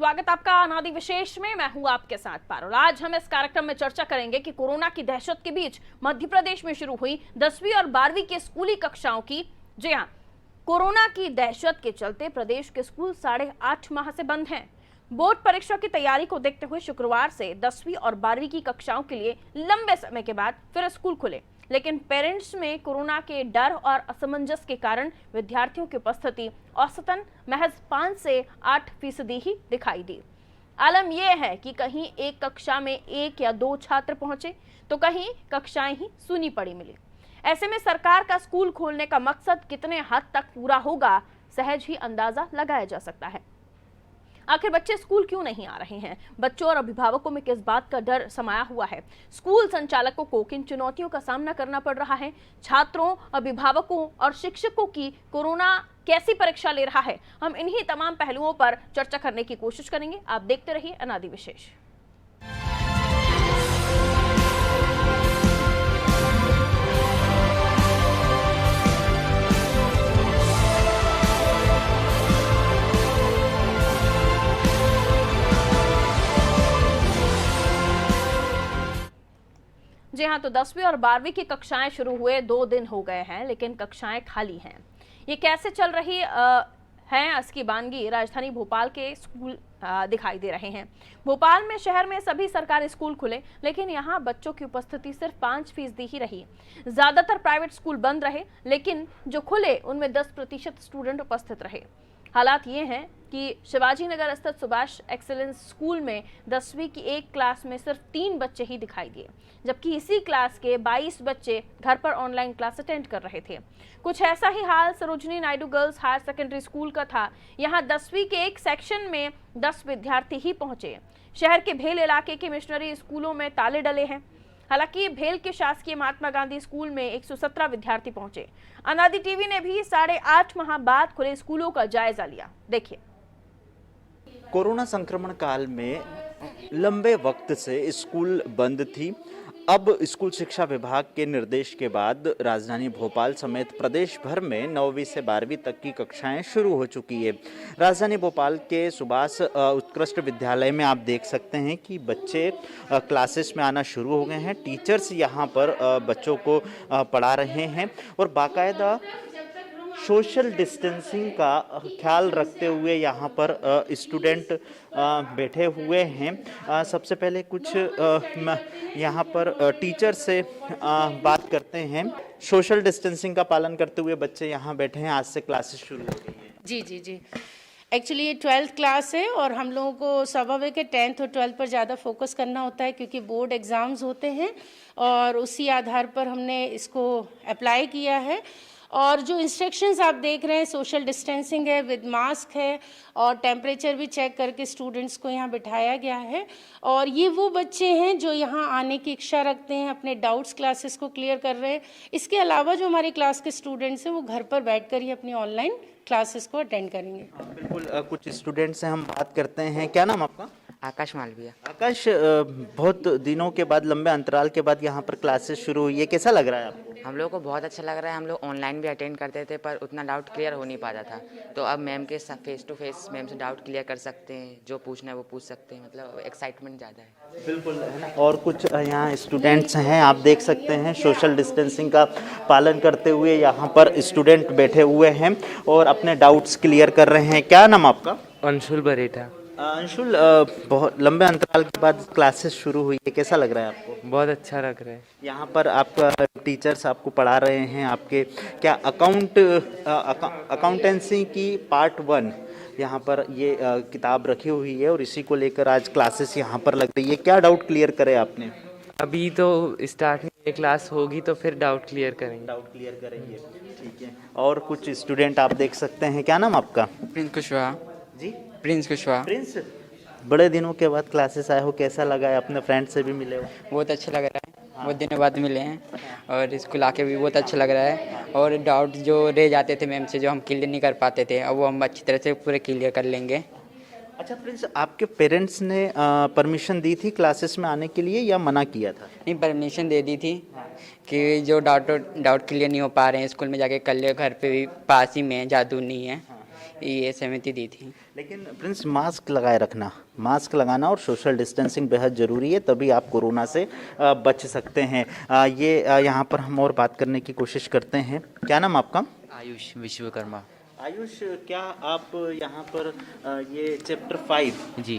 स्वागत आपका अनादि विशेष में। मैं हूं आपके साथ पारुल। आज हम इस कार्यक्रम में चर्चा करेंगे कि कोरोना की दहशत के बीच मध्य प्रदेश में शुरू हुई 10वीं और 12वीं की स्कूली कक्षाओं की। जी हां, कोरोना की दहशत के चलते प्रदेश के स्कूल 8.5 माह से बंद हैं। बोर्ड परीक्षा की तैयारी को देखते हुए शुक्रवार से 10वीं और 12वीं की कक्षाओं के लिए लंबे समय के बाद फिर स्कूल खुले, लेकिन पेरेंट्स में कोरोना के डर और असमंजस के कारण विद्यार्थियों की उपस्थिति औसतन महज 5 से 8% ही दिखाई दी। आलम यह है कि कहीं एक कक्षा में 1 या 2 छात्र पहुंचे तो कहीं कक्षाएं ही सूनी पड़ी मिली। ऐसे में सरकार का स्कूल खोलने का मकसद कितने हद तक पूरा होगा, सहज ही अंदाजा लगाया जा सकता है। आखिर बच्चे स्कूल क्यों नहीं आ रहे हैं? बच्चों और अभिभावकों में किस बात का डर समाया हुआ है? स्कूल संचालकों को किन चुनौतियों का सामना करना पड़ रहा है? छात्रों, अभिभावकों और शिक्षकों की कोरोना कैसी परीक्षा ले रहा है? हम इन्हीं तमाम पहलुओं पर चर्चा करने की कोशिश करेंगे। आप देखते रहिए अनादि विशेष। जी हाँ, तो 10वीं और 12वीं की कक्षाएं शुरू हुए 2 दिन हो गए हैं, लेकिन कक्षाएं खाली हैं। ये कैसे चल रही हैं, इसकी बानगी राजधानी भोपाल के स्कूल दिखाई दे रहे हैं। भोपाल में शहर में सभी सरकारी स्कूल खुले, लेकिन यहाँ बच्चों की उपस्थिति सिर्फ 5% ही रही। ज्यादातर प्राइवेट स्कूल बंद रहे, लेकिन जो खुले उनमें 10% स्टूडेंट उपस्थित रहे। हालात ये हैं कि शिवाजी नगर स्थित सुभाष एक्सीलेंस स्कूल में 10वीं की एक क्लास में सिर्फ 3 बच्चे ही दिखाई दिए, जबकि इसी क्लास के 22 बच्चे घर पर ऑनलाइन क्लास अटेंड कर रहे थे। कुछ ऐसा ही हाल Sarojini Naidu girls higher secondary school का था। यहाँ 10वीं के एक सेक्शन में 10 विद्यार्थी ही पहुंचे। शहर के भेल इलाके के मिशनरी स्कूलों में ताले डले हैं। हालांकि भेल के शासकीय महात्मा गांधी स्कूल में 117 विद्यार्थी पहुंचे। अनादि टीवी ने भी 8.5 माह बाद खुले स्कूलों का जायजा लिया। देखिए, कोरोना संक्रमण काल में लंबे वक्त से स्कूल बंद थी। अब स्कूल शिक्षा विभाग के निर्देश के बाद राजधानी भोपाल समेत प्रदेश भर में 9वीं से 12वीं तक की कक्षाएं शुरू हो चुकी है। राजधानी भोपाल के सुभाष उत्कृष्ट विद्यालय में आप देख सकते हैं कि बच्चे क्लासेस में आना शुरू हो गए हैं। टीचर्स यहां पर बच्चों को पढ़ा रहे हैं और बाकायदा सोशल डिस्टेंसिंग का ख्याल रखते हुए यहाँ पर स्टूडेंट बैठे हुए हैं। सबसे पहले कुछ यहाँ पर टीचर से बात करते हैं। सोशल डिस्टेंसिंग का पालन करते हुए बच्चे यहाँ बैठे हैं। आज से क्लासेस शुरू हो गई हैं। जी। एक्चुअली ये 12th क्लास है और हम लोगों को स्वाभाविक है 10th और 12th पर ज़्यादा फोकस करना होता है, क्योंकि बोर्ड एग्ज़ाम्स होते हैं और उसी आधार पर हमने इसको अप्लाई किया है। और जो इंस्ट्रक्शंस आप देख रहे हैं, सोशल डिस्टेंसिंग है, विद मास्क है और टेम्परेचर भी चेक करके स्टूडेंट्स को यहाँ बिठाया गया है। और ये वो बच्चे हैं जो यहाँ आने की इच्छा रखते हैं, अपने डाउट्स क्लासेस को क्लियर कर रहे हैं। इसके अलावा जो हमारी क्लास के स्टूडेंट्स हैं वो घर पर बैठकर ही अपनी ऑनलाइन क्लासेस को अटेंड करेंगे। बिल्कुल, कुछ स्टूडेंट्स से हम बात करते हैं। क्या नाम आपका? आकाश मालवीय। आकाश, बहुत दिनों के बाद, लंबे अंतराल के बाद यहाँ पर क्लासेस शुरू हुई है, कैसा लग रहा है आपको? हम लोग को बहुत अच्छा लग रहा है। हम लोग ऑनलाइन भी अटेंड करते थे पर उतना डाउट क्लियर हो नहीं पाता था, तो अब मैम के साथ फेस टू फेस मैम से डाउट क्लियर कर सकते हैं, जो पूछना है वो पूछ सकते हैं। मतलब एक्साइटमेंट ज़्यादा है। बिल्कुल। और कुछ यहाँ स्टूडेंट्स हैं, आप देख सकते हैं सोशल डिस्टेंसिंग का पालन करते हुए यहाँ पर स्टूडेंट बैठे हुए हैं और अपने डाउट्स क्लियर कर रहे हैं। क्या नाम आपका? अंशुल बरेठा। अंशुल, बहुत लंबे अंतराल के बाद क्लासेस शुरू हुई है, कैसा लग रहा है आपको? बहुत अच्छा लग रहा है। यहाँ पर आपका टीचर्स आपको पढ़ा रहे हैं। आपके क्या अकाउंटेंसी की पार्ट 1 यहाँ पर ये किताब रखी हुई है और इसी को लेकर आज क्लासेस यहाँ पर लग रही है। क्या डाउट क्लियर करे आपने? अभी तो स्टार्टिंग क्लास होगी तो फिर डाउट क्लियर करेंगे। डाउट क्लियर करेंगे, ठीक है। और कुछ स्टूडेंट आप देख सकते हैं। क्या नाम आपका? प्रिंस कुशवाहा। जी, प्रिंस कुशवाहा। प्रिंस, बड़े दिनों के बाद क्लासेस आए हो, कैसा लगा है? अपने फ्रेंड से भी मिले हो? बहुत अच्छा लग रहा है, बहुत दिनों बाद मिले हैं और स्कूल आके भी बहुत अच्छा लग रहा है। और डाउट जो रह जाते थे मैम से, जो हम क्लियर नहीं कर पाते थे, अब वो हम अच्छी तरह से पूरे क्लियर कर लेंगे। अच्छा प्रिंस, आपके पेरेंट्स ने परमिशन दी थी क्लासेस में आने के लिए या मना किया था? नहीं, परमिशन दे दी थी कि जो डाउट क्लियर नहीं हो पा रहे हैं स्कूल में जाके कर ले, घर पे भी पास ही में, ज़्यादा दूर नहीं है। ये सहमति दी थी। लेकिन प्रिंस, मास्क लगाए रखना, मास्क लगाना और सोशल डिस्टेंसिंग बेहद ज़रूरी है, तभी आप कोरोना से बच सकते हैं। यहाँ पर हम और बात करने की कोशिश करते हैं। क्या नाम आपका? आयुष विश्वकर्मा। आयुष, क्या आप यहाँ पर ये चैप्टर 5 जी,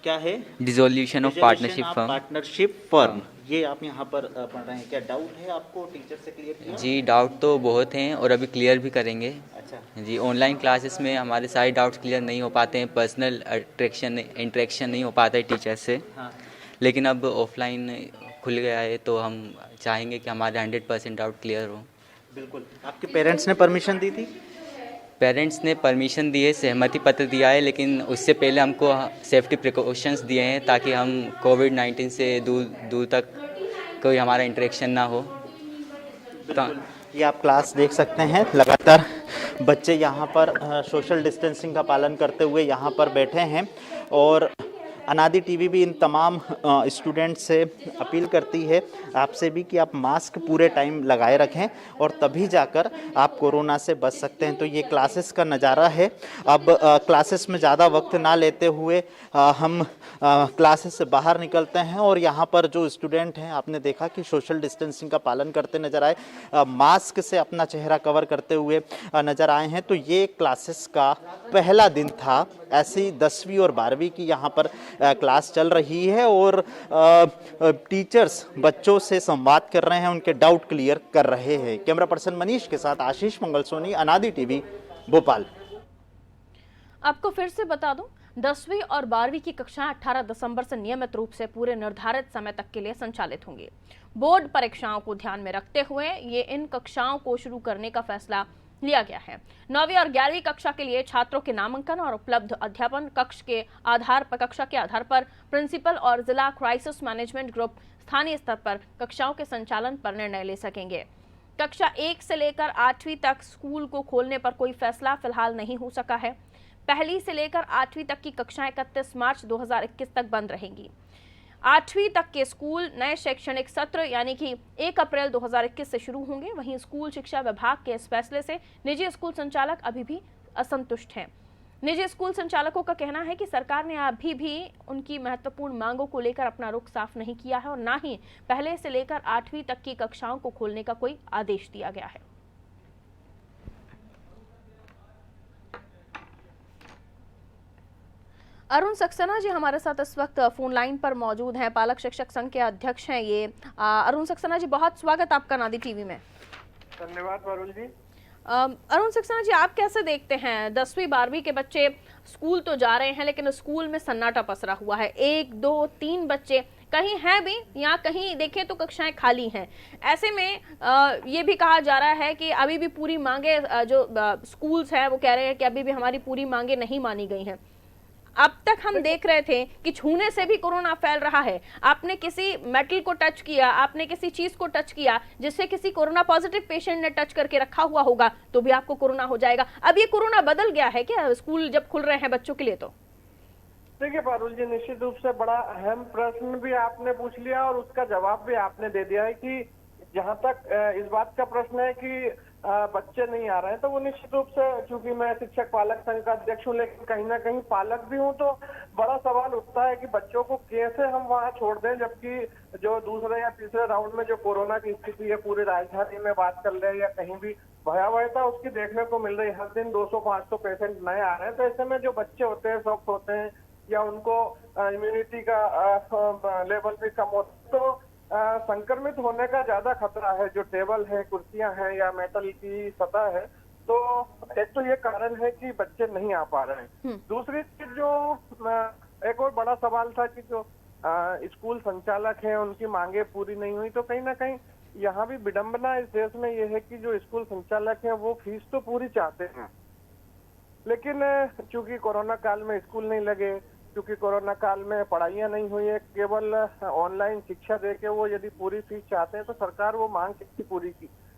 क्या है? Dissolution of partnership firm. Partnership firm, ये आप यहाँ पर पढ़ रहे हैं। क्या डाउट है आपको? टीचर से क्लियर किया? जी, डाउट तो बहुत हैं और अभी क्लियर भी करेंगे। अच्छा जी, ऑनलाइन क्लासेस में हमारे सारे डाउट्स क्लियर नहीं हो पाते हैं, पर्सनल इंटरेक्शन नहीं हो पाता है टीचर से। हाँ, लेकिन अब ऑफलाइन खुल गया है तो हम चाहेंगे कि हमारे 100% डाउट क्लियर हो। बिल्कुल। आपके पेरेंट्स ने परमिशन दी थी? पेरेंट्स ने परमिशन दी है, सहमति पत्र दिया है, लेकिन उससे पहले हमको सेफ्टी प्रिकॉशंस दिए हैं ताकि हम कोविड-19 से दूर तक कोई हमारा इंटरेक्शन ना हो। ये आप क्लास देख सकते हैं, लगातार बच्चे यहाँ पर सोशल डिस्टेंसिंग का पालन करते हुए यहाँ पर बैठे हैं। और अनादि टीवी भी इन तमाम स्टूडेंट से अपील करती है आपसे भी कि आप मास्क पूरे टाइम लगाए रखें और तभी जाकर आप कोरोना से बच सकते हैं। तो ये क्लासेस का नज़ारा है। अब क्लासेस में ज़्यादा वक्त ना लेते हुए हम क्लासेस से बाहर निकलते हैं और यहाँ पर जो स्टूडेंट हैं, आपने देखा कि सोशल डिस्टेंसिंग का पालन करते नज़र आए, मास्क से अपना चेहरा कवर करते हुए नज़र आए हैं। तो ये क्लासेस का पहला दिन था। ऐसी 10वीं और 12वीं की यहाँ पर क्लास चल रही है और टीचर्स बच्चों से संवाद कर रहे हैं, उनके डाउट क्लियर कर रहे हैं। कैमरा पर्सन मनीष के साथ आशीष मंगल सोनी, अनादि टीवी, भोपाल। आपको फिर से बता दूं, 10वीं और 12वीं की कक्षाएं 18 दिसंबर से नियमित रूप से पूरे निर्धारित समय तक के लिए संचालित होंगी। बोर्ड परीक्षाओं को ध्यान में रखते हुए ये इन कक्षाओं को शुरू करने का फैसला लिया गया है। 9वीं और 11वीं कक्षा के लिए छात्रों के नामांकन और उपलब्ध अध्यापन कक्षा के आधार पर प्रिंसिपल और जिला क्राइसिस मैनेजमेंट ग्रुप स्थानीय स्तर पर कक्षाओं के संचालन पर निर्णय ले सकेंगे। कक्षा 1 से लेकर 8वीं तक स्कूल को खोलने पर कोई फैसला फिलहाल नहीं हो सका है। पहली से लेकर 8वीं तक की कक्षाएं 31 मार्च 2021 तक बंद रहेंगी। 8वीं तक के स्कूल नए शैक्षणिक सत्र यानी कि 1 अप्रैल 2021 से शुरू होंगे। वहीं स्कूल शिक्षा विभाग के इस फैसले से निजी स्कूल संचालक अभी भी असंतुष्ट हैं। निजी स्कूल संचालकों का कहना है कि सरकार ने अभी भी उनकी महत्वपूर्ण मांगों को लेकर अपना रुख साफ नहीं किया है और न ही पहले से लेकर 8वीं तक की कक्षाओं को खोलने का कोई आदेश दिया गया है। अरुण सक्सेना जी हमारे साथ इस वक्त फोन लाइन पर मौजूद हैं, पालक शिक्षक संघ के अध्यक्ष हैं ये। अरुण सक्सेना जी, बहुत स्वागत आपका नादी टीवी में। धन्यवाद पारुल जी। अरुण सक्सेना जी, आप कैसे देखते हैं 10वीं 12वीं के बच्चे स्कूल तो जा रहे हैं लेकिन स्कूल में सन्नाटा पसरा हुआ है। 1 2 3 बच्चे कहीं हैं भी या कहीं देखें तो कक्षाएं खाली हैं। ऐसे में ये भी कहा जा रहा है कि अभी भी पूरी मांगे जो स्कूल्स हैं वो कह रहे हैं कि अभी भी हमारी पूरी मांगे नहीं मानी गई हैं। अब तक हम देख रहे थे कि छूने से भी कोरोना फैल रहा है। आपने किसी मेटल को टच किया, आपने किसी चीज को टच किया जिससे किसी कोरोना पॉजिटिव पेशेंट ने टच करके रखा हुआ होगा तो भी आपको कोरोना हो जाएगा। अब ये कोरोना बदल गया है क्या स्कूल जब खुल रहे हैं बच्चों के लिए? तो देखिए पारुल जी, निश्चित रूप से बड़ा अहम प्रश्न भी आपने पूछ लिया और उसका जवाब भी आपने दे दिया है कि जहां तक इस बात का प्रश्न है कि बच्चे नहीं आ रहे हैं, तो वो निश्चित रूप से, चूंकि मैं शिक्षक पालक संघ का अध्यक्ष हूँ लेकिन कहीं ना कहीं पालक भी हूँ, तो बड़ा सवाल उठता है कि बच्चों को कैसे हम वहाँ छोड़ दें, जबकि जो दूसरे या तीसरे राउंड में जो कोरोना की स्थिति है पूरी राजधानी में बात कर ले या कहीं भी भयावहता उसकी देखने को मिल रही है। हर दिन 200-500 पेशेंट नए आ रहे हैं। तो ऐसे में जो बच्चे होते हैं, सॉफ्ट होते हैं या उनको इम्यूनिटी का लेवल भी कम होता है, तो संक्रमित होने का ज्यादा खतरा है। जो टेबल है, कुर्सियां हैं या मेटल की सतह है, तो एक तो ये कारण है कि बच्चे नहीं आ पा रहे हैं। दूसरी चीज जो एक और बड़ा सवाल था कि जो स्कूल संचालक हैं उनकी मांगे पूरी नहीं हुई, तो कहीं ना कहीं यहाँ भी विडंबना इस देश में ये है कि जो स्कूल संचालक हैं वो फीस तो पूरी चाहते हैं, लेकिन चूंकि कोरोना काल में स्कूल नहीं लगे, क्योंकि कोरोना काल में पढ़ाइयाँ नहीं हुई है, केवल ऑनलाइन शिक्षा देके वो यदि पूरी फीस चाहते हैं तो सरकार वो मांग कितनी पूरी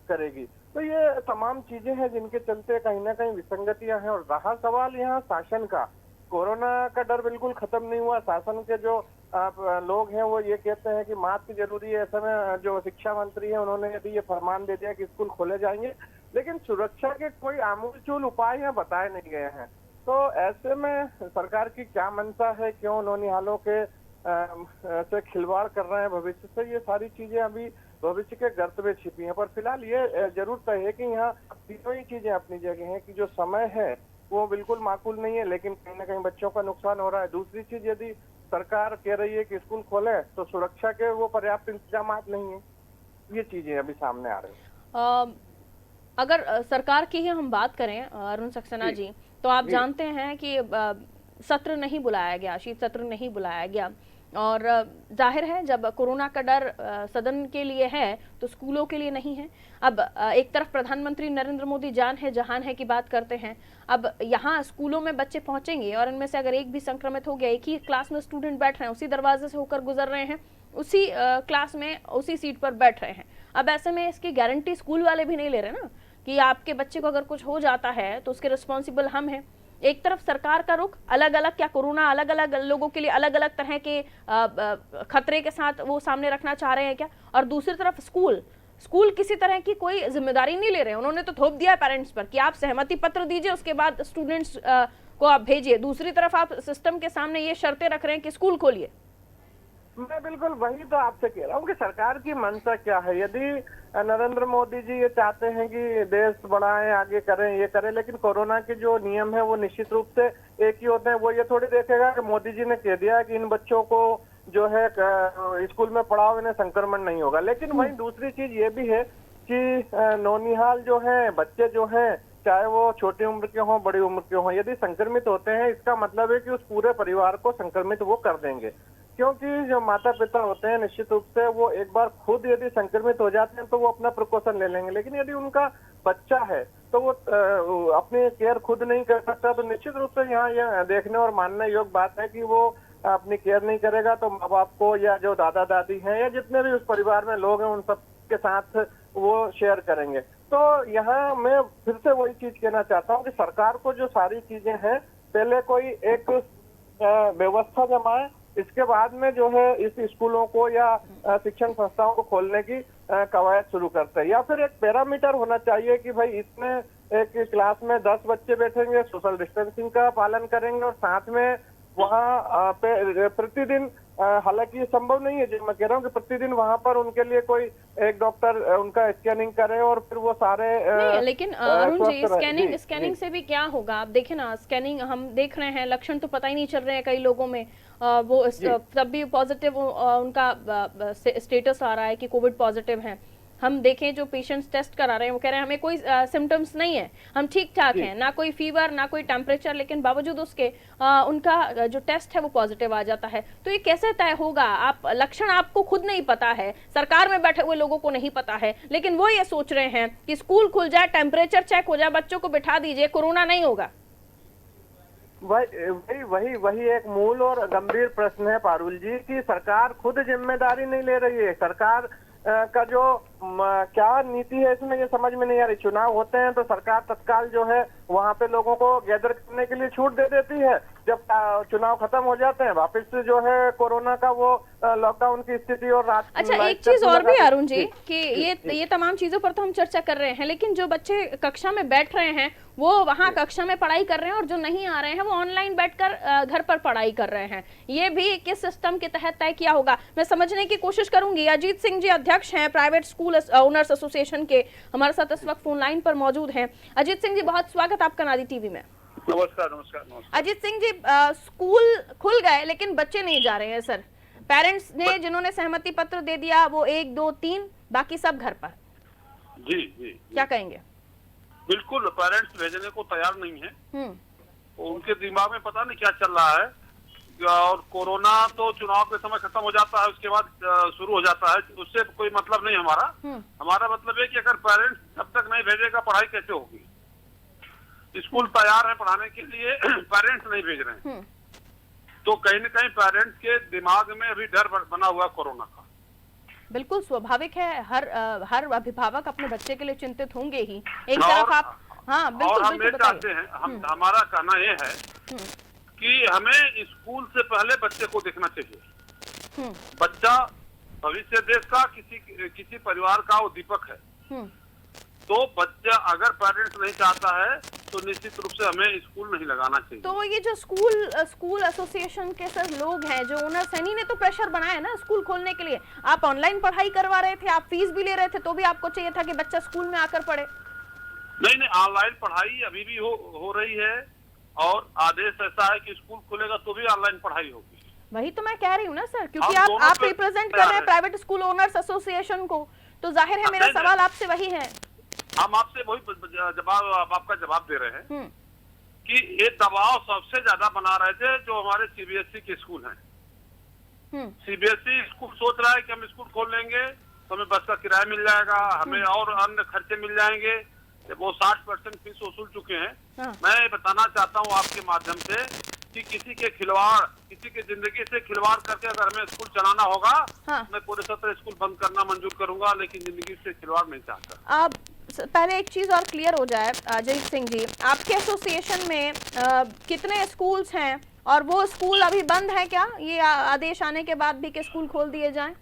करेगी। तो ये तमाम चीजें हैं जिनके चलते कहीं ना कहीं विसंगतियां हैं। और रहा सवाल यहाँ शासन का, कोरोना का डर बिल्कुल खत्म नहीं हुआ। शासन के जो लोग हैं वो ये कहते हैं कि मास्क जरूरी है। ऐसे में जो शिक्षा मंत्री है उन्होंने यदि ये फरमान दे दिया कि स्कूल खोले जाएंगे, लेकिन सुरक्षा के कोई आमूलचूल उपाय यहाँ बताए नहीं गए हैं। तो ऐसे में सरकार की क्या मंशा है, क्यों नौनिहालों के से खिलवाड़ कर रहे हैं भविष्य से, ये सारी चीजें अभी भविष्य के गर्त में छिपी हैं। पर फिलहाल ये जरूर तय है कि यहाँ तीनों ही चीजें अपनी जगह हैं कि जो समय है वो बिल्कुल माकूल नहीं है, लेकिन कहीं ना कहीं बच्चों का नुकसान हो रहा है। दूसरी चीज, यदि सरकार कह रही है कि स्कूल खोलें तो सुरक्षा के वो पर्याप्त इंतजाम नहीं है। ये चीजें अभी सामने आ रही हैं। अगर सरकार की ही हम बात करें अरुण सक्सेना जी, तो आप जानते हैं कि सत्र नहीं बुलाया गया, शीत सत्र नहीं बुलाया गया, और जाहिर है जब कोरोना का डर सदन के लिए है तो स्कूलों के लिए नहीं है। अब एक तरफ प्रधानमंत्री नरेंद्र मोदी जान है जहान है की बात करते हैं, अब यहाँ स्कूलों में बच्चे पहुंचेंगे और इनमें से अगर एक भी संक्रमित हो गया, एक ही क्लास में स्टूडेंट बैठ रहे हैं, उसी दरवाजे से होकर गुजर रहे हैं, उसी क्लास में उसी सीट पर बैठ रहे हैं, अब ऐसे में इसकी गारंटी स्कूल वाले भी नहीं ले रहे ना कि आपके बच्चे को अगर कुछ हो जाता है तो उसके रिस्पॉन्सिबल हम हैं। एक तरफ सरकार का रुख अलग अलग, क्या कोरोना अलग अलग लोगों के लिए अलग अलग तरह के खतरे के साथ वो सामने रखना चाह रहे हैं क्या, और दूसरी तरफ स्कूल किसी तरह की कोई जिम्मेदारी नहीं ले रहे हैं। उन्होंने तो थोप दिया पेरेंट्स पर कि आप सहमति पत्र दीजिए, उसके बाद स्टूडेंट्स को आप भेजिए। दूसरी तरफ आप सिस्टम के सामने ये शर्तें रख रहे हैं कि स्कूल खोलिए। मैं बिल्कुल वही तो आपसे कह रहा हूँ कि सरकार की मंशा क्या है। यदि नरेंद्र मोदी जी ये चाहते हैं कि देश बढ़ाएं, आगे करें, ये करें, लेकिन कोरोना के जो नियम है वो निश्चित रूप से एक ही होते हैं। वो ये थोड़ी देखेगा कि मोदी जी ने कह दिया कि इन बच्चों को जो है स्कूल में पढ़ाओ, इन्हें संक्रमण नहीं होगा। लेकिन वहीं दूसरी चीज ये भी है कि नौनिहाल जो है, बच्चे जो हैं, चाहे वो छोटी उम्र के हों बड़ी उम्र के हों, यदि संक्रमित होते हैं इसका मतलब है कि उस पूरे परिवार को संक्रमित वो कर देंगे। क्योंकि जो माता पिता होते हैं निश्चित रूप से वो एक बार खुद यदि संक्रमित हो जाते हैं तो वो अपना प्रिकॉशन ले लेंगे, लेकिन यदि उनका बच्चा है तो वो अपनी केयर खुद नहीं कर सकता, तो निश्चित रूप से यहाँ यह देखने और मानने योग्य बात है कि वो अपनी केयर नहीं करेगा तो माँ बाप को या जो दादा दादी हैं या जितने भी उस परिवार में लोग हैं उन सब के साथ वो शेयर करेंगे। तो यहाँ मैं फिर से वही चीज कहना चाहता हूँ कि सरकार को जो सारी चीजें हैं पहले कोई एक व्यवस्था जमाए, इसके बाद में जो है इस स्कूलों को या शिक्षण संस्थाओं को खोलने की कवायद शुरू करते हैं। या फिर एक पैरामीटर होना चाहिए कि भाई इसमें एक क्लास में 10 बच्चे बैठेंगे, सोशल डिस्टेंसिंग का पालन करेंगे और साथ में वहाँ प्रतिदिन, हालांकि ये संभव नहीं है जो मैं कह रहा हूँ कि प्रतिदिन वहाँ पर उनके लिए कोई एक डॉक्टर उनका स्कैनिंग करे और फिर वो सारे नहीं, लेकिन अरुण जी स्कैनिंग से भी क्या होगा। आप देखें ना, स्कैनिंग हम देख रहे हैं, लक्षण तो पता ही नहीं चल रहे हैं कई लोगों में, वो तब भी पॉजिटिव उनका स्टेटस आ रहा है कि कोविड पॉजिटिव है। हम देखें जो पेशेंट्स टेस्ट करा रहे हैं वो कह रहे हैं हमें कोई सिम्टम्स नहीं है, हम ठीक ठाक हैं, ना कोई फीवर ना कोई टेम्परेचर, लेकिन बावजूद उसके उनका जो टेस्ट है वो पॉजिटिव आ जाता है। तो ये कैसे तय होगा? आप लक्षण आपको खुद नहीं पता है, सरकार में बैठे हुए लोगों को नहीं पता है, लेकिन वो ये सोच रहे हैं कि स्कूल खुल जाए, टेम्परेचर चेक हो जाए, बच्चों को बिठा दीजिए, कोरोना नहीं होगा। वही एक मूल और गंभीर प्रश्न है पारुल जी कि सरकार खुद जिम्मेदारी नहीं ले रही है। सरकार का जो क्या नीति है इसमें ये समझ में नहीं आ रही। चुनाव होते हैं तो सरकार तत्काल जो है वहां पे लोगों को गैदर करने के लिए छूट दे देती है, जब चुनाव खत्म हो जाते हैं वापस से जो है कोरोना का वो लॉकडाउन की स्थिति और रात। अच्छा, एक चीज और भी अरुण जी कि ये तमाम चीजों पर तो हम चर्चा कर रहे हैं, लेकिन जो बच्चे कक्षा में बैठ रहे हैं वो वहां कक्षा में पढ़ाई कर रहे हैं और जो नहीं आ रहे हैं वो ऑनलाइन बैठकर घर पर पढ़ाई कर रहे हैं, ये भी किस सिस्टम के तहत तय किया होगा? मैं समझने की कोशिश करूंगी। अजीत सिंह जी अध्यक्ष हैं प्राइवेट स्कूल ओनर्स एसोसिएशन के, हमारे साथ इस वक्त फोन लाइन पर मौजूद हैं। अजीत सिंह जी, बहुत स्वागत आपका नादी टीवी में। नमस्कार। अजीत सिंह जी, स्कूल खुल गए लेकिन बच्चे नहीं जा रहे हैं सर। पेरेंट्स ने जिन्होंने सहमति पत्र दे दिया वो 1 2 3, बाकी सब घर पर। जी, क्या कहेंगे? बिल्कुल, पेरेंट्स भेजने को तैयार नहीं है। उनके दिमाग में पता नहीं क्या चल रहा है। और कोरोना तो चुनाव के समय खत्म हो जाता है, उसके बाद शुरू हो जाता है, उससे कोई मतलब नहीं हमारा। हमारा मतलब है कि अगर पेरेंट्स जब तक नहीं भेजेगा पढ़ाई कैसे होगी? स्कूल तैयार है पढ़ाने के लिए, पेरेंट्स नहीं भेज रहे हैं, तो कहीं न कहीं पेरेंट्स के दिमाग में अभी डर बना हुआ कोरोना का। बिल्कुल स्वाभाविक है, हर अभिभावक अपने बच्चे के लिए चिंतित होंगे ही। एक तरफ आप बिल्कुल, और हम ये चाहते हैं, हमारा कहना ये है कि हमें स्कूल से पहले बच्चे को देखना चाहिए। बच्चा भविष्य देश का किसी परिवार का वो दीपक है। तो बच्चा अगर पेरेंट्स नहीं चाहता है तो निश्चित रूप से हमें स्कूल नहीं लगाना चाहिए। तो ये जो स्कूल एसोसिएशन के सर लोग हैं, जो ओनर्स हैं, ने तो प्रेशर बनाया ना स्कूल खोलने के लिए। आप ऑनलाइन पढ़ाई करवा रहे थे, आप फीस भी ले रहे थे, तो भी आपको चाहिए था कि बच्चा स्कूल में आकर पढ़े। नहीं, ऑनलाइन पढ़ाई अभी भी हो रही है और आदेश ऐसा है कि स्कूल खुलेगा तो भी ऑनलाइन पढ़ाई होगी। वही तो मैं कह रही हूँ ना सर, क्योंकि आप रिप्रेजेंट कर रहे हैं प्राइवेट स्कूल ओनर्स एसोसिएशन को, तो जाहिर है मेरा सवाल आपसे वही है। हम आपसे वही आपका जवाब दे रहे हैं कि ये दबाव सबसे ज्यादा बना रहे थे जो हमारे सीबीएसई के स्कूल हैं। सीबीएसई स्कूल सोच रहा है कि हम स्कूल खोल लेंगे तो हमें बस का किराया मिल जाएगा, हमें और अन्य खर्चे मिल जाएंगे। वो 60% फीस वसूल चुके हैं। मैं बताना चाहता हूँ आपके माध्यम से कि किसी के जिंदगी से खिलवाड़ करके अगर हमें स्कूल चलाना होगा, मैं पूरे सत्र स्कूल बंद करना मंजूर करूंगा, लेकिन जिंदगी से खिलवाड़ नहीं चाहता। अब पहले एक चीज और क्लियर हो जाए अजीत सिंह जी, आपके एसोसिएशन में कितने स्कूल्स हैं और वो स्कूल अभी बंद है क्या? ये आदेश आने के बाद भी के स्कूल खोल दिए जाएं,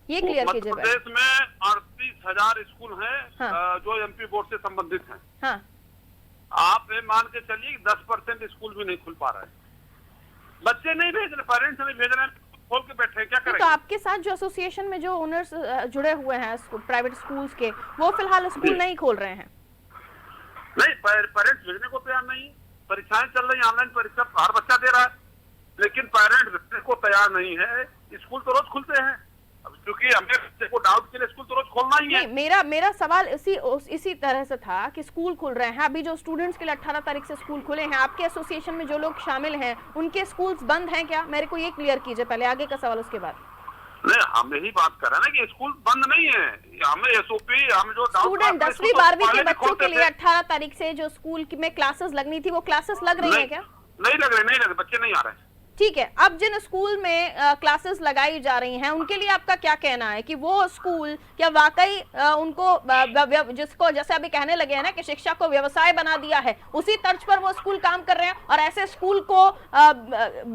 ये क्लियर कीजिए। मध्य प्रदेश में 38,000 स्कूल हैं जो एमपी बोर्ड से संबंधित हैं। हाँ। आप ये मान के चलिए 10% स्कूल भी नहीं खुल पा रहा है, बच्चे नहीं भेज रहे, पेरेंट्स नहीं भेज रहे, खोल के बैठे हैं, क्या करें? तो आपके साथ जो एसोसिएशन में जो ओनर्स जुड़े हुए हैं प्राइवेट स्कूल्स के, वो फिलहाल स्कूल नहीं खोल रहे हैं? नहीं, पेरेंट्स भेजने को तैयार नहीं। परीक्षाएं चल रही, ऑनलाइन परीक्षा हर बच्चा दे रहा है, लेकिन पेरेंट्स भेजने को तैयार नहीं है। स्कूल तो रोज खुलते हैं, क्योंकि हमें बच्चे को डाउट के लिए स्कूल तो रोज खोलना ही है। मेरा सवाल इसी तरह से था कि स्कूल खुल रहे हैं अभी, जो स्टूडेंट्स के लिए 18 तारीख से स्कूल खुले हैं, आपके एसोसिएशन में जो लोग शामिल हैं उनके स्कूल्स बंद हैं क्या? मेरे को ये क्लियर कीजिए पहले, आगे का सवाल उसके बाद। नहीं, हम यही बात कर रहे हैं ना कि स्कूल बंद नहीं है, हमें एसओपी, हम जो स्टूडेंट 10वीं 12वीं के बच्चों के लिए 18 तारीख से जो स्कूल में क्लासेस लगनी थी, वो क्लासेस लग रही है क्या? नहीं लग रहे, बच्चे नहीं आ रहे हैं। ठीक है, अब जिन स्कूल में क्लासेस लगाई जा रही हैं उनके लिए आपका क्या कहना है कि वो स्कूल क्या वाकई उनको जिसको जैसे अभी कहने लगे हैं ना कि शिक्षा को व्यवसाय बना दिया है, उसी तर्ज पर वो स्कूल काम कर रहे हैं, और ऐसे स्कूल को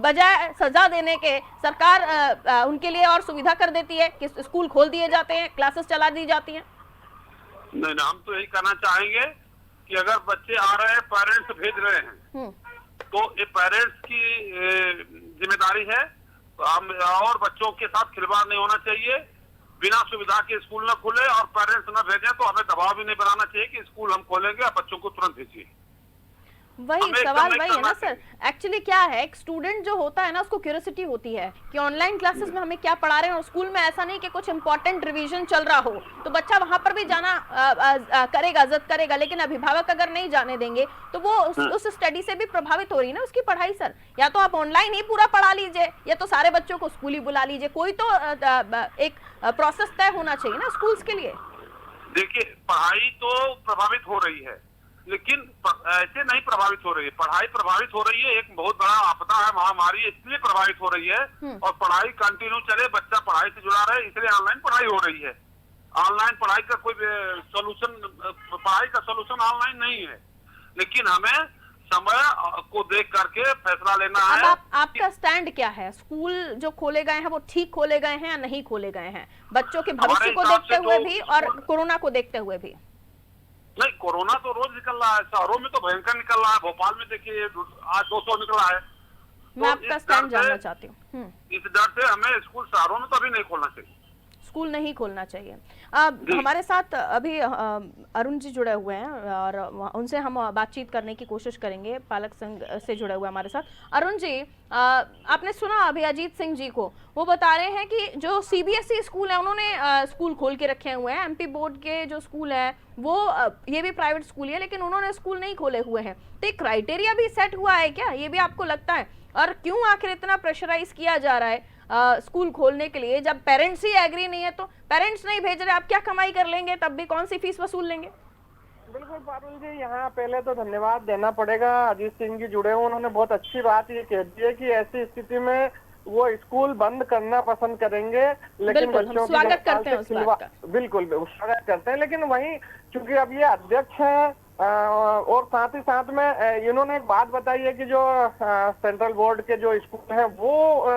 बजाय सजा देने के सरकार उनके लिए और सुविधा कर देती है कि स्कूल खोल दिए जाते हैं, क्लासेस चला दी जाती हैं? नहीं, हम तो यही कहना चाहेंगे कि अगर बच्चे आ रहे हैं, पेरेंट्स भेज रहे हैं, तो ये पेरेंट्स की जिम्मेदारी है, हम और बच्चों के साथ खिलवाड़ नहीं होना चाहिए। बिना सुविधा के स्कूल न खुले और पेरेंट्स न भेजें तो हमें दबाव भी नहीं बनाना चाहिए कि स्कूल हम खोलेंगे और बच्चों को तुरंत भेजिए। वही सवाल वही है ना सर, एक्चुअली क्या है, एक स्टूडेंट जो होता है ना उसको क्यूरियोसिटी होती है कि ऑनलाइन क्लासेस में हमें क्या पढ़ा रहे हैं, और स्कूल में ऐसा नहीं कि कुछ इंपॉर्टेंट रिवीजन चल रहा हो तो बच्चा वहां पर भी जाना करेगा, जिद करेगा, लेकिन अभिभावक अगर नहीं जाने देंगे तो वो उस स्टडी से भी प्रभावित हो रही है ना उसकी पढ़ाई। सर, या तो आप ऑनलाइन ही पूरा पढ़ा लीजिए या तो सारे बच्चों को स्कूल ही बुला लीजिए, कोई तो एक प्रोसेस तय होना चाहिए ना स्कूल्स के लिए। देखिए, पढ़ाई तो प्रभावित हो रही है, लेकिन ऐसे नहीं प्रभावित हो रही है। पढ़ाई प्रभावित हो रही है, एक बहुत बड़ा आपदा है, महामारी, इसलिए प्रभावित हो रही है, और पढ़ाई कंटिन्यू चले, बच्चा पढ़ाई से जुड़ा रहे, इसलिए ऑनलाइन पढ़ाई हो रही है। ऑनलाइन पढ़ाई का कोई सोल्यूशन, पढ़ाई का सोल्यूशन ऑनलाइन नहीं है, लेकिन हमें समय को देख करके फैसला लेना है। अब आपका स्टैंड क्या है? स्कूल जो खोले गए हैं वो ठीक खोले गए हैं या नहीं खोले गए हैं, बच्चों के भविष्य को देखते हुए भी और कोरोना को देखते हुए भी? नहीं, कोरोना तो रोज निकल रहा है, शहरों में तो भयंकर निकल रहा है, भोपाल में देखिए आज 200 निकला है। मैं आपका स्टैंड जानना चाहती हूँ। इस डर से हमें स्कूल शहरों में तो अभी नहीं खोलना चाहिए, स्कूल नहीं खोलना चाहिए। हमारे साथ अभी अरुण जी जुड़े हुए हैं और उनसे हम बातचीत करने की कोशिश करेंगे, पालक संघ से जुड़े हुए हमारे साथ। अरुण जी, आपने सुना अभी अजीत सिंह जी को, वो बता रहे हैं कि जो सीबीएसई स्कूल है उन्होंने स्कूल खोल के रखे हुए हैं, एमपी बोर्ड के जो स्कूल है वो ये भी प्राइवेट स्कूल है लेकिन उन्होंने स्कूल नहीं खोले हुए हैं। तो एक क्राइटेरिया भी सेट हुआ है क्या, ये भी आपको लगता है? और क्यों आखिर इतना प्रेशराइज किया जा रहा है स्कूल खोलने के लिए, जब पेरेंट्स ही एग्री नहीं है? तो पेरेंट्स नहीं भेज रहे, आप क्या कमाई कर लेंगे, तब भी कौन सी फीस वसूल लेंगे? बिल्कुल पारुल जी, यहाँ पहले तो धन्यवाद देना पड़ेगा, अजीत सिंह जी जुड़े हुए, उन्होंने बहुत अच्छी बात ये कह दी है कि ऐसी स्थिति में वो स्कूल बंद करना पसंद करेंगे, लेकिन बच्चों स्वागत करते हैं उस बात का। बिल्कुल स्वागत करते हैं, लेकिन वहीं चूंकि अब ये अध्यक्ष है और साथ ही साथ में इन्होंने एक बात बताई है कि जो सेंट्रल बोर्ड के जो स्कूल हैं वो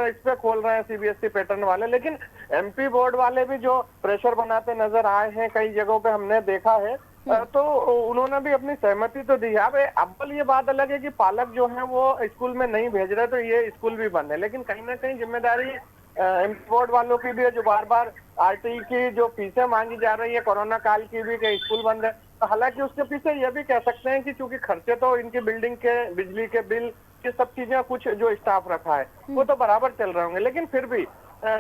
इस पे खोल रहे हैं सीबीएसई पैटर्न वाले, लेकिन एमपी बोर्ड वाले भी जो प्रेशर बनाते नजर आए हैं कई जगहों पे हमने देखा है, तो उन्होंने भी अपनी सहमति तो दी है। अब अव्वल ये बात अलग है कि पालक जो है वो स्कूल में नहीं भेज रहे, तो ये स्कूल भी बंद है। लेकिन कहीं ना कहीं जिम्मेदारी एमपी बोर्ड वालों की भी है, जो बार बार आरटीई की जो फीसें मांगी जा रही है कोरोना काल की भी, कि स्कूल बंद है। हालांकि उसके पीछे ये भी कह सकते हैं कि चूंकि खर्चे तो इनकी बिल्डिंग के, बिजली के बिल, ये सब चीजें, कुछ जो स्टाफ रखा है वो तो बराबर चल रहे होंगे। लेकिन फिर भी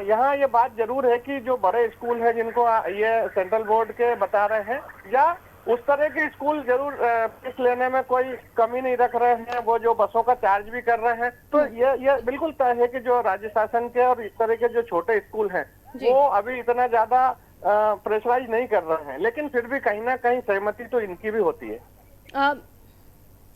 यहाँ ये बात जरूर है कि जो बड़े स्कूल है जिनको ये सेंट्रल बोर्ड के बता रहे हैं, या उस तरह के स्कूल जरूर फीस लेने में कोई कमी नहीं रख रहे हैं, वो जो बसों का चार्ज भी कर रहे हैं। तो ये बिल्कुल तय है कि जो राज्य शासन के और इस तरह के जो छोटे स्कूल हैं वो अभी इतना ज्यादा प्रेशराइज नहीं कर रहे हैं। लेकिन फिर भी कहीं ना कहीं सहमति तो इनकी भी होती है।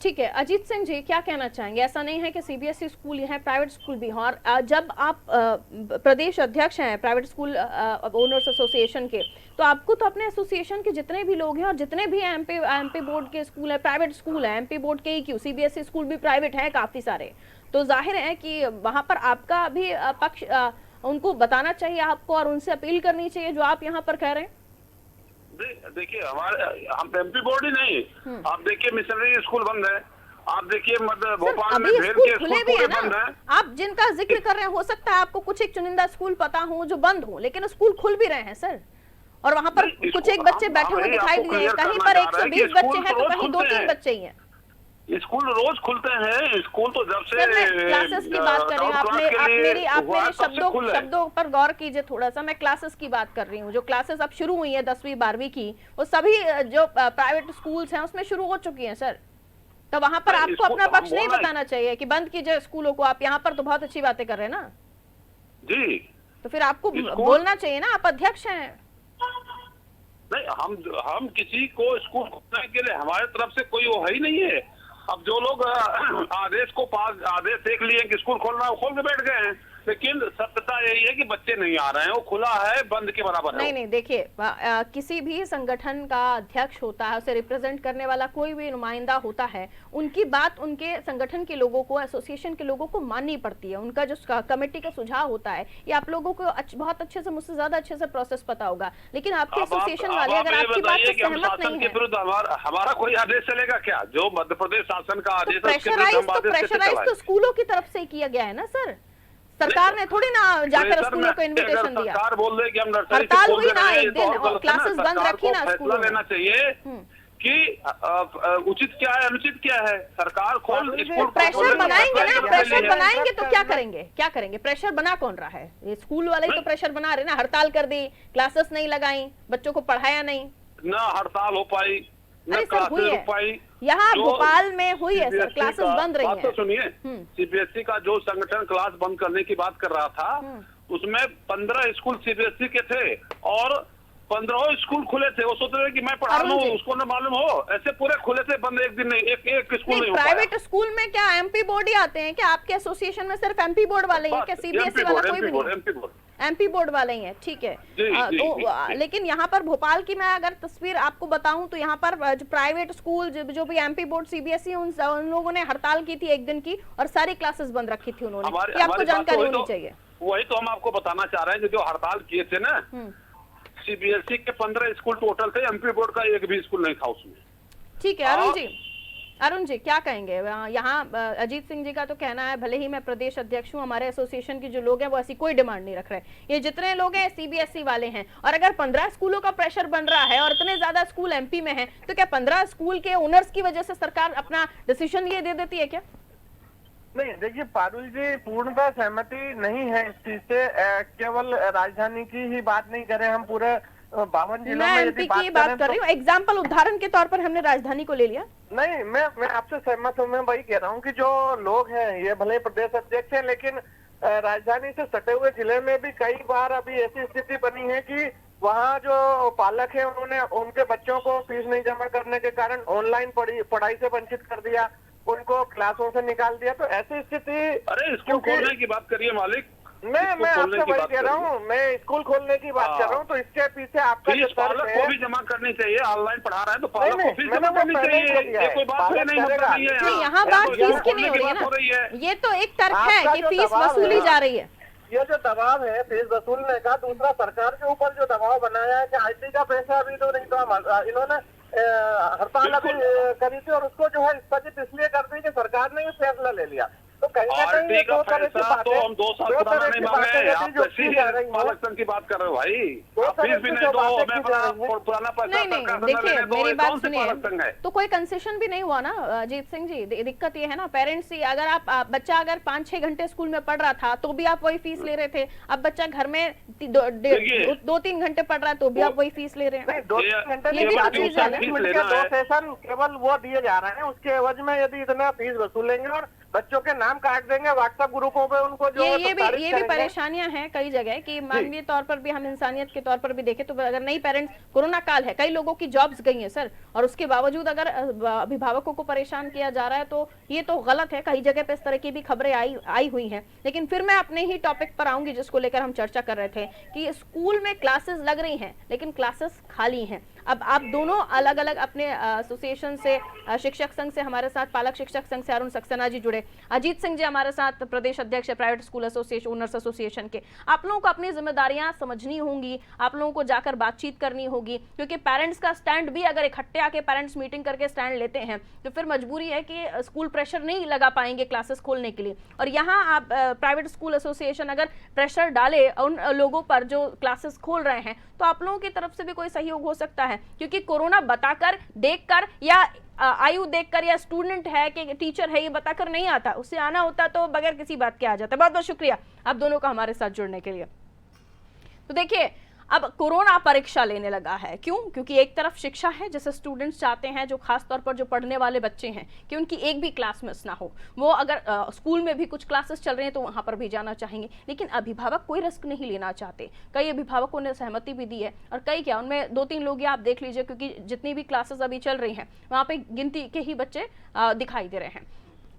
ठीक है, अजीत सिंह जी क्या कहना चाहेंगे? ऐसा नहीं है कि सीबीएसई स्कूल है, प्राइवेट स्कूल भी हैं, और जब आप प्रदेश अध्यक्ष हैं प्राइवेट स्कूल ओनर्स एसोसिएशन के, तो आपको तो अपने एसोसिएशन के जितने भी लोग हैं और जितने भी एमपी बोर्ड के स्कूल है, प्राइवेट स्कूल है, एमपी बोर्ड के ही क्यों, सीबीएसई स्कूल भी प्राइवेट है काफी सारे, तो जाहिर है कि वहां पर आपका भी पक्ष उनको बताना चाहिए आपको, और उनसे अपील करनी चाहिए जो आप यहाँ पर कह रहे हैं। देखिए, हमारे हम एमपी बोर्ड ही नहीं, आप देखिए मिशनरी स्कूल बंद है, आप देखिए भोपाल में भेड़ के स्कूल पूरे बंद है। आप जिनका जिक्र कर रहे हैं, हो सकता है आपको कुछ एक चुनिंदा स्कूल पता हो जो बंद हो, लेकिन स्कूल खुल भी रहे हैं सर, और वहाँ पर कुछ एक बच्चे बैठे हुए दिखाई दिए, कहीं पर 120 बच्चे हैं तो कहीं 2-3 बच्चे ही हैं। स्कूल रोज खुलते हैं, स्कूल तो जब से क्लासेस की बात कर रहे हैं, आप मेरे शब्दों पर गौर कीजिए थोड़ा सा। मैं क्लासेस की बात कर रही हूँ, जो क्लासेस अब शुरू हुई है 10वीं 12वीं की, वो सभी जो प्राइवेट स्कूल्स हैं उसमें शुरू हो चुकी हैं सर। तो वहां पर आपको अपना पक्ष नहीं बताना चाहिए कि बंद कीजिए स्कूलों को। आप यहाँ पर तो बहुत अच्छी बातें कर रहे हैं ना जी, तो फिर आपको बोलना चाहिए ना, आप अध्यक्ष हैं। नहीं, हम किसी को स्कूल खोलने के लिए हमारे तरफ से कोई वो है ही नहीं है। अब जो लोग आदेश देख लिए कि स्कूल खोलना, वो खोल के बैठ गए हैं, लेकिन सत्यता यही है कि बच्चे नहीं आ रहे हैं, वो खुला है, बंद के बराबर है। नहीं, देखिए किसी भी संगठन का अध्यक्ष होता है, उसे रिप्रेजेंट करने वाला कोई भी नुमाइंदा होता है, उनकी बात उनके संगठन के लोगों को, एसोसिएशन के लोगों को माननी पड़ती है। उनका जो कमेटी का सुझाव होता है, ये आप लोगों को बहुत अच्छे से, मुझसे ज्यादा अच्छे से प्रोसेस पता होगा। लेकिन आपके एसोसिएशन वाले अगर आपकी बात से सहमत नहीं है, हमारा कोई आदेश चलेगा क्या? जो मध्य प्रदेश शासन का आदेश है, प्रेशराइज तो स्कूलों की तरफ से किया गया है ना सर, सरकार ने थोड़ी ना जाकर स्कूलों को इनविटेशन दिया। सरकार बोल रही कि हम हड़ताल हुई ना एक दिन, और क्लासेस बंद रखी ना स्कूलों में। लेना चाहिए कि उचित क्या है, अनुचित क्या है। सरकार खोल स्कूल, प्रेशर बनाएंगे ना, प्रेशर बनाएंगे तो क्या करेंगे? प्रेशर बना कौन रहा है? ये स्कूल वाले ही तो प्रेशर बना रहे ना, हड़ताल कर दी, क्लासेस नहीं लगाई, बच्चों को पढ़ाया नहीं, ना हड़ताल हो पाई, अरे सर हुई है, यहाँ भोपाल में हुई है सर, क्लासेस बंद रही हैं। तो सुनिए, सीबीएसई का जो संगठन क्लास बंद करने की बात कर रहा था, उसमें 15 स्कूल सीबीएसई के थे और 15 स्कूल खुले थे। वो सोच रहे कि मैं पढ़ा लूं, उसको न मालूम हो, ऐसे पूरे खुले थे बंद, एक दिन नहीं, एक स्कूल नहीं हो पाया। प्राइवेट स्कूल में क्या एमपी बोर्ड ही आते हैं क्या? आपके एसोसिएशन में सिर्फ एमपी बोर्ड वाले हैं क्या? सीबीएसई वाला कोई भी नहीं? एमपी बोर्ड वाले ही हैं, ठीक है। तो लेकिन यहाँ पर भोपाल की मैं अगर तस्वीर आपको बताऊं तो यहाँ पर जो प्राइवेट स्कूल जो भी एमपी बोर्ड सीबीएसई, उन लोगों ने हड़ताल की थी एक दिन की, और सारी क्लासेस बंद रखी थी उन्होंने। ये आपको जानकारी होनी चाहिए। वही तो हम आपको बताना चाह रहे हैं, जो हड़ताल किए थे ना, सीबीएसई के 15 स्कूल टोटल थे, एमपी बोर्ड का एक भी स्कूल नहीं था उसमें। ठीक है, अरुण जी क्या कहेंगे? यहाँ अजीत सिंह जी का तो कहना है, भले ही मैं प्रदेश अध्यक्ष हूँ, हमारे एसोसिएशन के जो लोग हैं वो ऐसी कोई डिमांड नहीं रख रहे, ये जितने लोग हैं सीबीएसई वाले हैं। और अगर 15 स्कूलों का प्रेशर बन रहा है और इतने ज्यादा स्कूल एमपी में हैं, तो क्या 15 स्कूल के ओनर्स की वजह से सरकार अपना डिसीजन ये दे देती है क्या? नहीं, देखिए पारुल जी, पूर्णतः सहमति नहीं है इस चीज से। केवल राजधानी की ही बात नहीं करें, हम पूरे 52 जिलों में यदि बात कर रही हूँ, एग्जाम्पल उदाहरण के तौर पर हमने राजधानी को ले लिया। नहीं, मैं आपसे सहमत हूँ। मैं वही कह रहा हूँ कि जो लोग हैं, ये भले प्रदेश अध्यक्ष हैं, लेकिन राजधानी से सटे हुए जिले में भी कई बार अभी ऐसी स्थिति बनी है कि वहाँ जो पालक है, उन्होंने उनके बच्चों को फीस नहीं जमा करने के कारण ऑनलाइन पढ़ाई से वंचित कर दिया, उनको क्लासों से निकाल दिया। तो ऐसी स्थिति, अरे स्कूल खोलने की बात करिए मालिक, मैं आपसे वही कह रहा हूँ, मैं स्कूल खोलने की बात कर रहा हूँ। तो इसके पीछे आपका जो तर्क है, को भी जमा करनी चाहिए। ऑनलाइन पढ़ा रहे हैं तो पालक को फीस जमा करनी चाहिए, कोई बात नहीं होता नहीं है। यहाँ बात फीस की नहीं हो रही है ना, ये तो एक तर्क है कि फीस वसूली जा रही है। ये जो दबाव है फीस वसूलने का, दूसरा सरकार के ऊपर जो दबाव बनाया है कि आईटी का पैसा भी तो नहीं, तो इन्होंने हड़ताल अभी करी थी और उसको जो है स्थगित इसलिए कर दी कि सरकार ने ये फैसला ले लिया। तो कहीं ना कहीं ये दो तरह की बातें, तो हम 2 साल पुराना नहीं मांगे, आप पालक संघ की बात कर रहे हो भाई, फीस भी नहीं दो, हमें पुराना पैसा नहीं देखिए मेरी बात सुनिए, तो कोई कंसेशन भी नहीं हुआ ना अजीत सिंह जी। दिक्कत ये है ना, पेरेंट्स ही अगर आप बच्चा अगर 5-6 घंटे स्कूल में पढ़ रहा था तो भी आप वही फीस ले रहे थे, अब बच्चा घर में 2-3 घंटे पढ़ रहा है तो भी आप वही फीस ले रहे हैं। 2-3 घंटे 2 सेशन केवल वो दिए जा रहे हैं, उसके एवज में यदि इतना फीस वसूलेंगे और बच्चों के नाम काट देंगे व्हाट्सएप ग्रुपों पे, उनको जो ये भी परेशानियां हैं कई जगह कि मानवीय तौर पर भी हम इंसानियत के तौर पर भी देखें तो अगर नहीं पेरेंट्स, कोरोना काल है, कई लोगों की जॉब्स गई हैं सर, और उसके बावजूद अगर अभिभावकों को परेशान किया जा रहा है तो ये तो गलत है। कई जगह पे इस तरह की भी खबरें आई हुई हैं। लेकिन फिर मैं अपने ही टॉपिक पर आऊंगी जिसको लेकर हम चर्चा कर रहे थे कि स्कूल में क्लासेस लग रही हैं लेकिन क्लासेस खाली हैं। अब आप दोनों अलग अलग अपने एसोसिएशन से, शिक्षक संघ से हमारे साथ पालक शिक्षक संघ से अरुण सक्सेना जी जुड़े, अजीत सिंह जी हमारे साथ प्रदेश अध्यक्ष है private school association owners association के। आप लोगों को अपनी जिम्मेदारियां समझनी होंगी, आप लोगों को जाकर बातचीत करनी होगी, क्योंकि पेरेंट्स का स्टैंड भी अगर इकट्ठे आके पेरेंट्स मीटिंग करके स्टैंड लेते हैं तो फिर मजबूरी है कि स्कूल प्रेशर नहीं लगा पाएंगे क्लासेस खोलने के लिए। और यहाँ आप प्राइवेट स्कूल एसोसिएशन अगर प्रेशर डाले उन लोगों पर जो क्लासेस खोल रहे हैं तो आप लोगों की तरफ से भी कोई सहयोग हो सकता है, क्योंकि कोरोना बताकर, देखकर या आयु देखकर या स्टूडेंट है कि टीचर है ये बताकर नहीं आता, उससे आना होता तो बगैर किसी बात के आ जाता। बहुत बहुत शुक्रिया आप दोनों का हमारे साथ जुड़ने के लिए। तो देखिए अब कोरोना परीक्षा लेने लगा है, क्यों? क्योंकि एक तरफ शिक्षा है जैसे स्टूडेंट्स चाहते हैं, जो खास तौर पर जो पढ़ने वाले बच्चे हैं कि उनकी एक भी क्लास मिस ना हो, वो अगर स्कूल में भी कुछ क्लासेस चल रहे हैं तो वहां पर भी जाना चाहेंगे। लेकिन अभिभावक कोई रिस्क नहीं लेना चाहते, कई अभिभावकों ने सहमति भी दी है और कई क्या उनमें 2-3 लोग आप देख लीजिए, क्योंकि जितनी भी क्लासेस अभी चल रही हैं वहां पे गिनती के ही बच्चे दिखाई दे रहे हैं।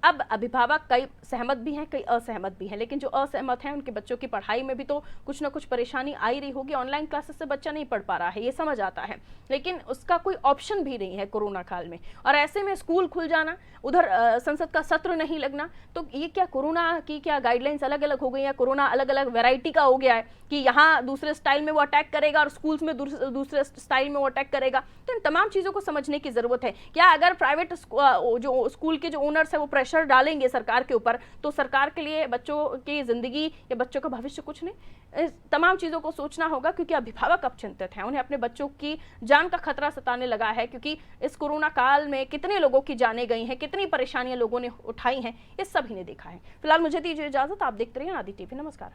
अब अभिभावक कई सहमत भी हैं, कई असहमत भी हैं, लेकिन जो असहमत हैं उनके बच्चों की पढ़ाई में भी तो कुछ ना कुछ परेशानी आ ही रही होगी। ऑनलाइन क्लासेस से बच्चा नहीं पढ़ पा रहा है, ये समझ आता है, लेकिन उसका कोई ऑप्शन भी नहीं है कोरोना काल में। और ऐसे में स्कूल खुल जाना, उधर संसद का सत्र नहीं लगना, तो ये क्या कोरोना की क्या गाइडलाइंस अलग अलग हो गई है? कोरोना अलग अलग वैरायटी का हो गया है कि यहाँ दूसरे स्टाइल में वो अटैक करेगा और स्कूल्स में दूसरे स्टाइल में वो अटैक करेगा। तो इन तमाम चीज़ों को समझने की ज़रूरत है। क्या अगर प्राइवेट जो स्कूल के जो ओनर्स है वो प्रेशर डालेंगे सरकार के ऊपर तो सरकार के लिए बच्चों की जिंदगी या बच्चों का भविष्य कुछ नहीं। इस तमाम चीज़ों को सोचना होगा, क्योंकि अभिभावक अब चिंतित हैं, उन्हें अपने बच्चों की जान का खतरा सताने लगा है, क्योंकि इस कोरोना काल में कितने लोगों की जानें गई हैं, कितनी परेशानियां लोगों ने उठाई हैं, ये सभी ने देखा है। फिलहाल मुझे दीजिए इजाजत, आप देखते रहिए आदि टीवी। नमस्कार।